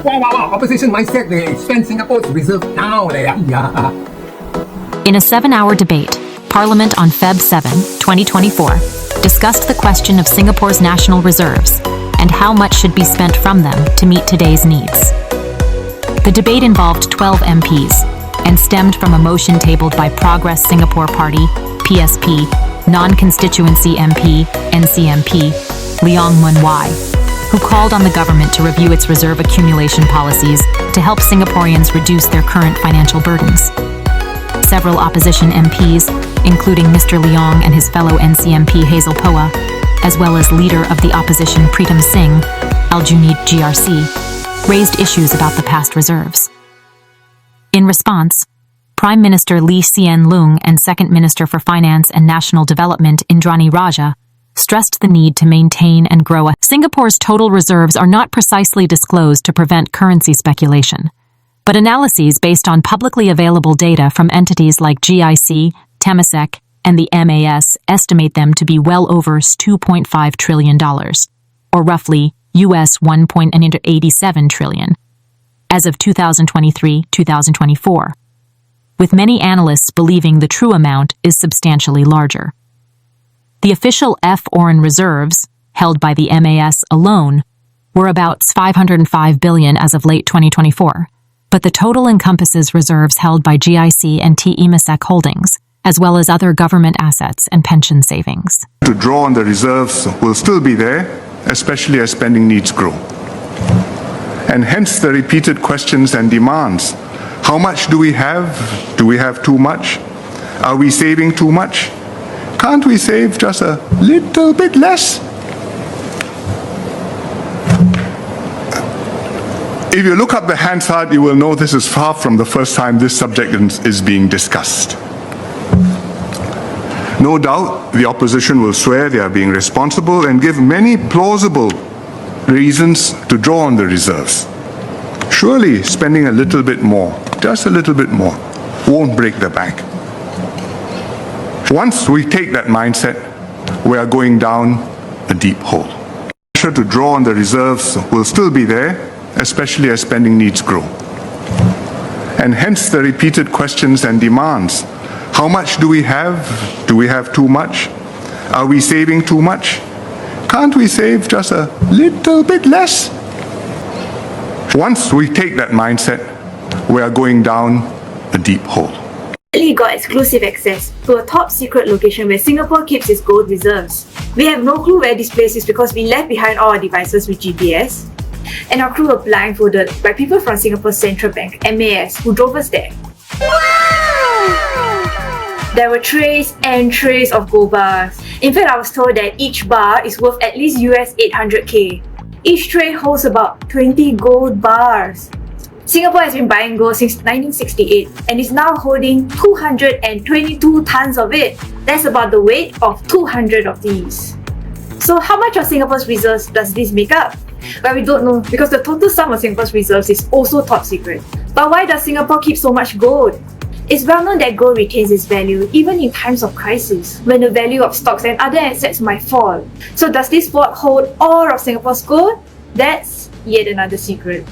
Wow. Opposition mindset, they expand Singapore's reserve now. Yeah. In a 7-hour debate, Parliament on Feb 7, 2024, discussed the question of Singapore's national reserves and how much should be spent from them to meet today's needs. The debate involved 12 MPs and stemmed from a motion tabled by Progress Singapore Party, PSP, Non-Constituency MP, NCMP, Leong Mun Wai, who called on the government to review its reserve accumulation policies to help Singaporeans reduce their current financial burdens. Several opposition MPs, including Mr Leong and his fellow NCMP Hazel Poa, as well as leader of the Opposition Pritam Singh, Aljunied GRC, raised issues about the past reserves. In response, Prime Minister Hsien Loong and Second Minister for Finance and National Development Indranee Rajah stressed the need to maintain and grow. Singapore's total reserves are not precisely disclosed to prevent currency speculation, but analyses based on publicly available data from entities like GIC, Temasek, and the MAS estimate them to be well over $2.5 trillion, or roughly US $1.87 trillion, as of 2023-2024, with many analysts believing the true amount is substantially larger. The official foreign reserves, held by the MAS alone, were about 505 billion as of late 2024, but the total encompasses reserves held by GIC and Temasek holdings, as well as other government assets and pension savings. To draw on the reserves will still be there, especially as spending needs grow. And hence the repeated questions and demands. How much do we have? Do we have too much? Are we saving too much? Can't we save just a little bit less? If you look up the Hansard, you will know this is far from the first time this subject is being discussed. No doubt, the opposition will swear they are being responsible and give many plausible reasons to draw on the reserves. Surely spending a little bit more, just a little bit more, won't break the bank. Once we take that mindset, we are going down a deep hole. Pressure to draw on the reserves will still be there, especially as spending needs grow. And hence the repeated questions and demands. How much do we have? Do we have too much? Are we saving too much? Can't we save just a little bit less? Once we take that mindset, we are going down a deep hole. We got exclusive access to a top secret location where Singapore keeps its gold reserves. We have no clue where this place is because we left behind all our devices with GPS, and our crew were blindfolded by people from Singapore's Central Bank, MAS, who drove us there. Wow! There were trays and trays of gold bars. In fact, I was told that each bar is worth at least US 800k. Each tray holds about 20 gold bars. Singapore has been buying gold since 1968 and is now holding 222 tons of it. That's about the weight of 200 of these. So how much of Singapore's reserves does this make up? Well, we don't know because the total sum of Singapore's reserves is also top secret. But why does Singapore keep so much gold? It's well known that gold retains its value even in times of crisis, when the value of stocks and other assets might fall. So does this vault hold all of Singapore's gold? That's yet another secret.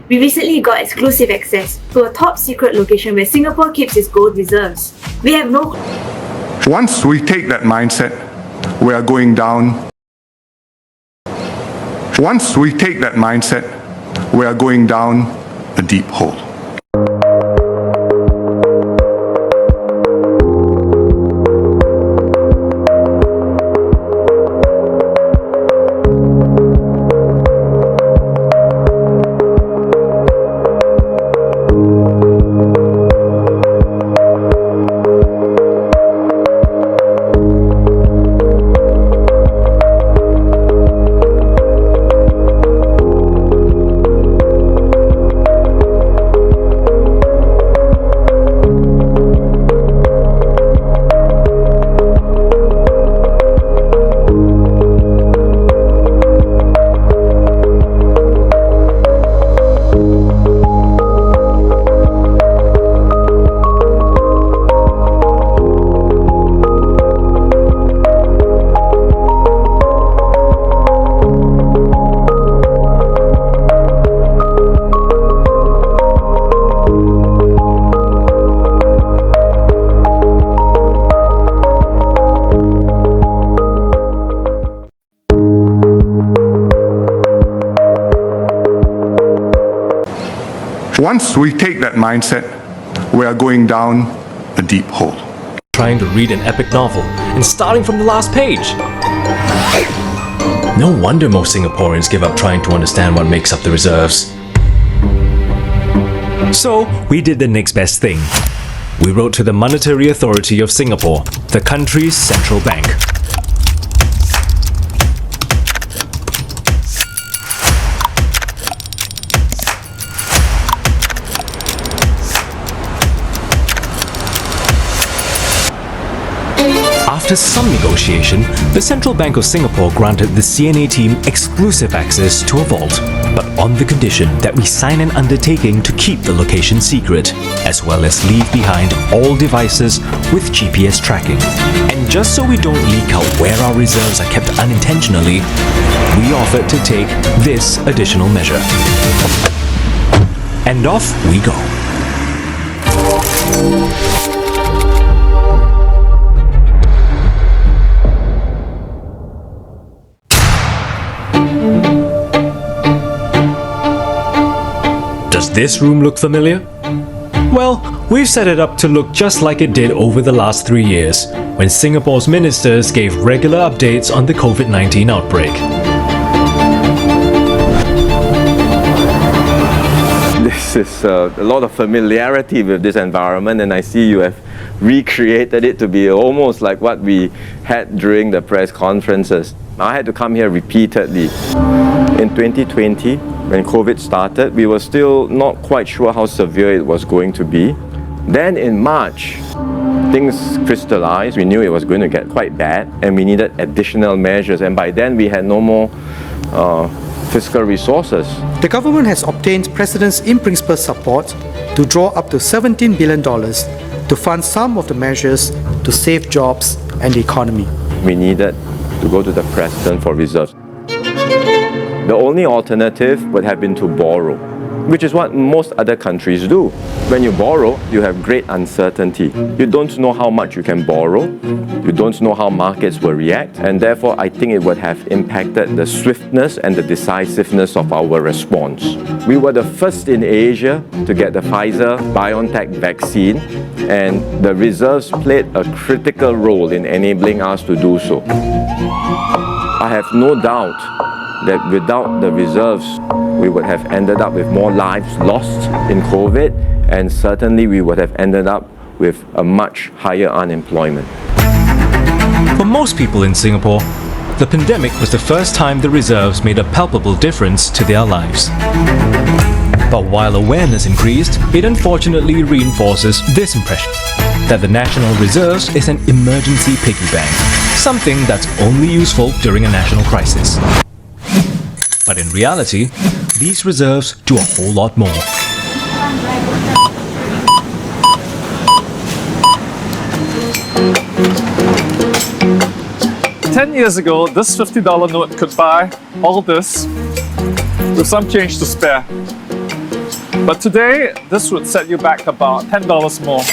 We recently got exclusive access to a top secret location where Singapore keeps its gold reserves. We have no... Once we take that mindset, we are going down. Once we take that mindset, we are going down a deep hole. Once we take that mindset, we are going down a deep hole. Trying to read an epic novel and starting from the last page. No wonder most Singaporeans give up trying to understand what makes up the reserves. So, we did the next best thing. We wrote to the Monetary Authority of Singapore, the country's central bank. After some negotiation, the Central Bank of Singapore granted the CNA team exclusive access to a vault, but on the condition that we sign an undertaking to keep the location secret, as well as leave behind all devices with GPS tracking. And just so we don't leak out where our reserves are kept unintentionally, we offered to take this additional measure. And off we go. Does this room look familiar? Well, we've set it up to look just like it did over the last 3 years, when Singapore's ministers gave regular updates on the COVID-19 outbreak. This is a lot of familiarity with this environment, and I see you have recreated it to be almost like what we had during the press conferences. I had to come here repeatedly. In 2020, when COVID started, we were still not quite sure how severe it was going to be. Then in March, things crystallized. We knew it was going to get quite bad and we needed additional measures, and by then we had no more fiscal resources. The government has obtained President's in-principle support to draw up to $17 billion to fund some of the measures to save jobs and the economy. We needed to go to the President for reserves. The only alternative would have been to borrow, which is what most other countries do. When you borrow, you have great uncertainty. You don't know how much you can borrow, you don't know how markets will react, and therefore I think it would have impacted the swiftness and the decisiveness of our response. We were the first in Asia to get the Pfizer-BioNTech vaccine, and the reserves played a critical role in enabling us to do so. I have no doubt that without the reserves, we would have ended up with more lives lost in COVID, and certainly we would have ended up with a much higher unemployment. For most people in Singapore, the pandemic was the first time the reserves made a palpable difference to their lives. But while awareness increased, it unfortunately reinforces this impression that the National Reserves is an emergency piggy bank, something that's only useful during a national crisis. But in reality, these reserves do a whole lot more. $10 years ago, this $50 note could buy all this with some change to spare. But today, this would set you back about $10 more.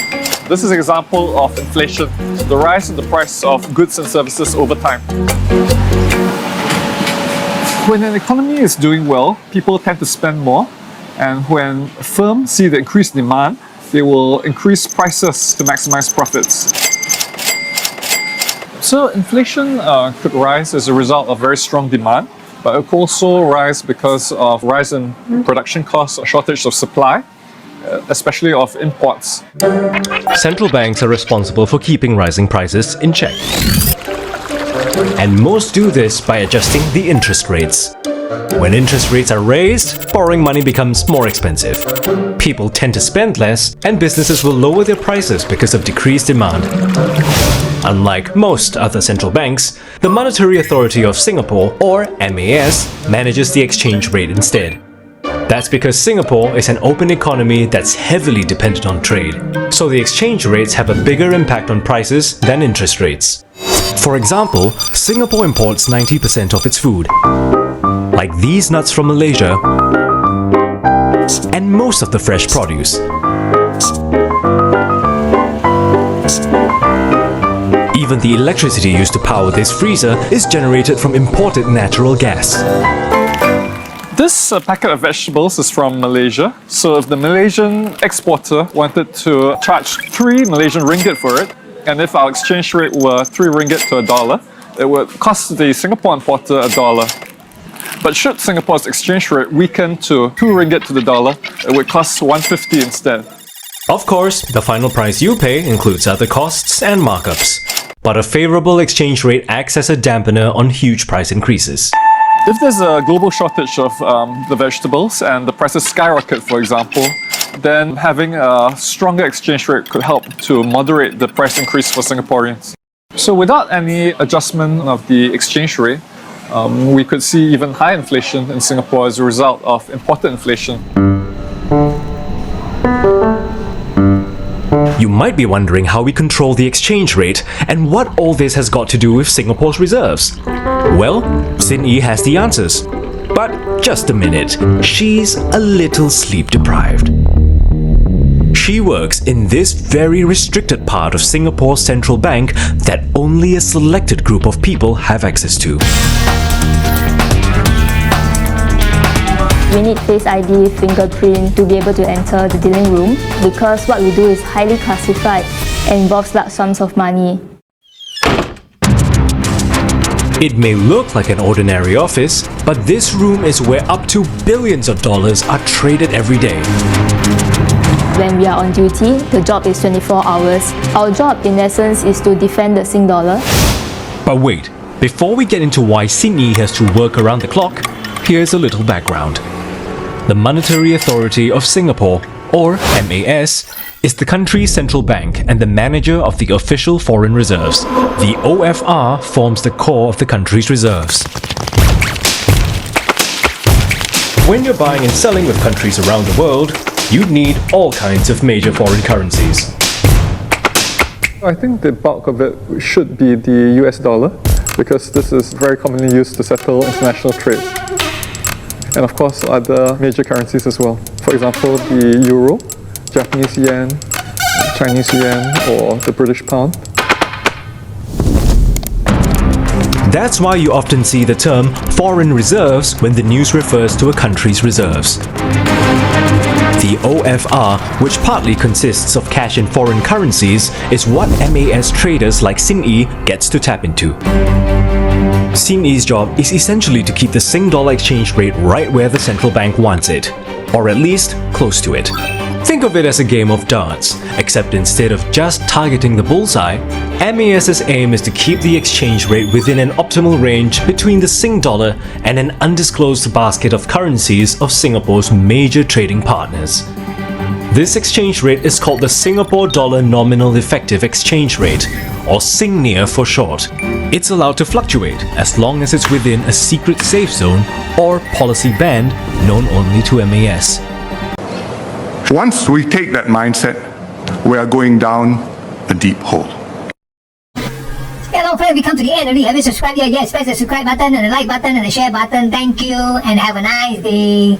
This is an example of inflation, the rise in the price of goods and services over time. When an economy is doing well, people tend to spend more, and when firms see the increased demand, they will increase prices to maximize profits. So inflation could rise as a result of very strong demand, but it could also rise because of rise in production costs or shortage of supply, especially of imports. Central banks are responsible for keeping rising prices in check. And most do this by adjusting the interest rates. When interest rates are raised, borrowing money becomes more expensive. People tend to spend less, and businesses will lower their prices because of decreased demand. Unlike most other central banks, the Monetary Authority of Singapore, or MAS, manages the exchange rate instead. That's because Singapore is an open economy that's heavily dependent on trade, so the exchange rates have a bigger impact on prices than interest rates. For example, Singapore imports 90% of its food, like these nuts from Malaysia, and most of the fresh produce. Even the electricity used to power this freezer is generated from imported natural gas. This packet of vegetables is from Malaysia. So if the Malaysian exporter wanted to charge 3 Malaysian ringgit for it, and if our exchange rate were 3 ringgit to $1, it would cost the Singapore importer $1. But should Singapore's exchange rate weaken to 2 ringgit to the dollar, it would cost 150 instead. Of course, the final price you pay includes other costs and markups. But a favorable exchange rate acts as a dampener on huge price increases. If there's a global shortage of the vegetables and the prices skyrocket, for example, then having a stronger exchange rate could help to moderate the price increase for Singaporeans. So without any adjustment of the exchange rate, we could see even high inflation in Singapore as a result of imported inflation. You might be wondering how we control the exchange rate and what all this has got to do with Singapore's reserves. Well, Hsien has the answers. But just a minute, she's a little sleep deprived. She works in this very restricted part of Singapore's central bank that only a selected group of people have access to. We need Face ID, fingerprint to be able to enter the dealing room because what we do is highly classified and involves large sums of money. It may look like an ordinary office, but this room is where up to billions of dollars are traded every day. When we are on duty, the job is 24 hours. Our job, in essence, is to defend the Sing dollar. But wait, before we get into why Hsien has to work around the clock, here's a little background. The Monetary Authority of Singapore, or MAS, is the country's central bank and the manager of the official foreign reserves. The OFR forms the core of the country's reserves. When you're buying and selling with countries around the world, you'd need all kinds of major foreign currencies. I think the bulk of it should be the US dollar, because this is very commonly used to settle international trade. And of course other major currencies as well. For example, the euro, Japanese yen, Chinese yuan, or the British pound. That's why you often see the term foreign reserves when the news refers to a country's reserves. The OFR, which partly consists of cash in foreign currencies, is what MAS traders like Hsien gets to tap into. Hsien's job is essentially to keep the Sing dollar exchange rate right where the central bank wants it, or at least close to it. Think of it as a game of darts, except instead of just targeting the bullseye, MAS's aim is to keep the exchange rate within an optimal range between the Sing dollar and an undisclosed basket of currencies of Singapore's major trading partners. This exchange rate is called the Singapore Dollar Nominal Effective Exchange Rate, or SINGNEA for short. It's allowed to fluctuate as long as it's within a secret safe zone or policy band known only to MAS. Once we take that mindset, we are going down a deep hole. Hello friends, we come to the end already. Have you subscribed yet? Yes, press the subscribe button and the like button and the share button. Thank you and have a nice day.